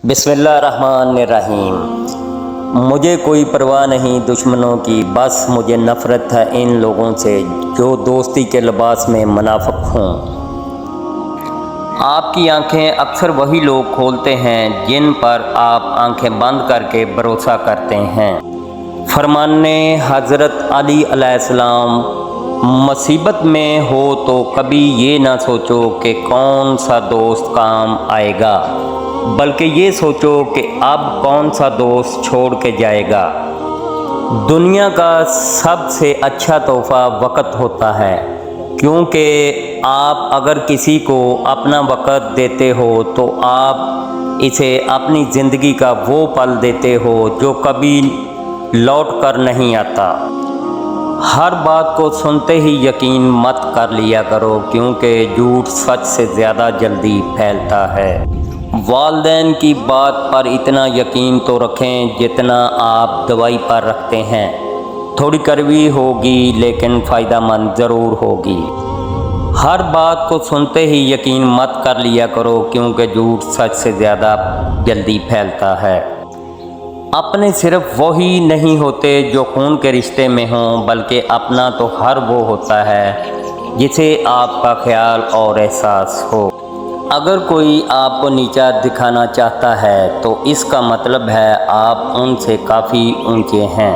बिस्मिल्लाहिर्रहमानिर्रहीम। मुझे कोई परवाह नहीं दुश्मनों की, बस मुझे नफ़रत है इन लोगों से जो दोस्ती के लिबास में मुनाफिक हों। आपकी आंखें अक्सर वही लोग खोलते हैं जिन पर आप आंखें बंद करके भरोसा करते हैं। फरमाने हज़रत अली अलैहिस्सलाम, मुसीबत में हो तो कभी ये ना सोचो कि कौन सा दोस्त काम आएगा, बल्कि ये सोचो कि अब कौन सा दोस्त छोड़ के जाएगा। दुनिया का सबसे अच्छा तोहफ़ा वक़्त होता है, क्योंकि आप अगर किसी को अपना वक़्त देते हो तो आप इसे अपनी ज़िंदगी का वो पल देते हो जो कभी लौट कर नहीं आता। हर बात को सुनते ही यकीन मत कर लिया करो, क्योंकि झूठ सच से ज़्यादा जल्दी फैलता है। वालिदैन की बात पर इतना यकीन तो रखें जितना आप दवाई पर रखते हैं। थोड़ी कड़वी होगी लेकिन फ़ायदेमंद ज़रूर होगी। हर बात को सुनते ही यकीन मत कर लिया करो, क्योंकि झूठ सच से ज़्यादा जल्दी फैलता है। अपने सिर्फ वही नहीं होते जो खून के रिश्ते में हों, बल्कि अपना तो हर वो होता है जिसे आपका ख्याल और एहसास हो। अगर कोई आपको नीचा दिखाना चाहता है तो इसका मतलब है आप उनसे काफ़ी ऊंचे हैं।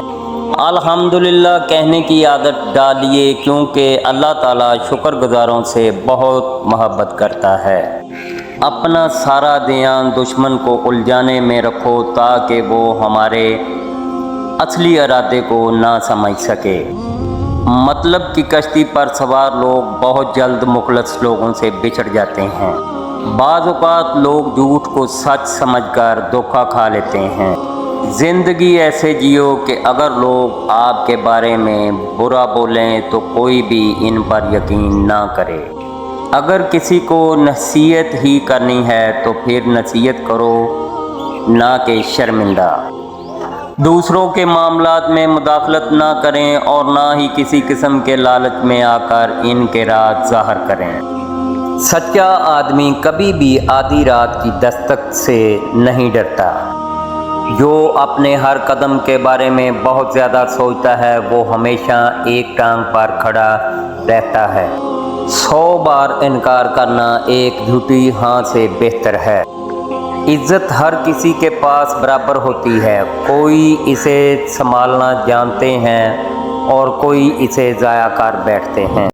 अल्हम्दुलिल्लाह कहने की आदत डालिए, क्योंकि अल्लाह ताला शुक्रगुजारों से बहुत मोहब्बत करता है। अपना सारा ध्यान दुश्मन को उलझाने में रखो ताकि वो हमारे असली इरादे को ना समझ सके। मतलब की कश्ती पर सवार लोग बहुत जल्द मुखलस लोगों से बिछड़ जाते हैं। बाज़ औक़ात लोग झूठ को सच समझकर धोखा खा लेते हैं। ज़िंदगी ऐसे जियो कि अगर लोग आपके बारे में बुरा बोलें तो कोई भी इन पर यकीन ना करे। अगर किसी को नसीहत ही करनी है तो फिर नसीहत करो, ना कि शर्मिंदा। दूसरों के मामलात में मुदाखलत ना करें और ना ही किसी किस्म के लालच में आकर इनके राज ज़ाहिर करें। सच्चा आदमी कभी भी आधी रात की दस्तक से नहीं डरता। जो अपने हर कदम के बारे में बहुत ज़्यादा सोचता है वो हमेशा एक टांग पर खड़ा रहता है। 100 बार इनकार करना एक झूठी हाँ से बेहतर है। इज़्ज़त हर किसी के पास बराबर होती है। कोई इसे संभालना जानते हैं और कोई इसे ज़ाया कर बैठते हैं।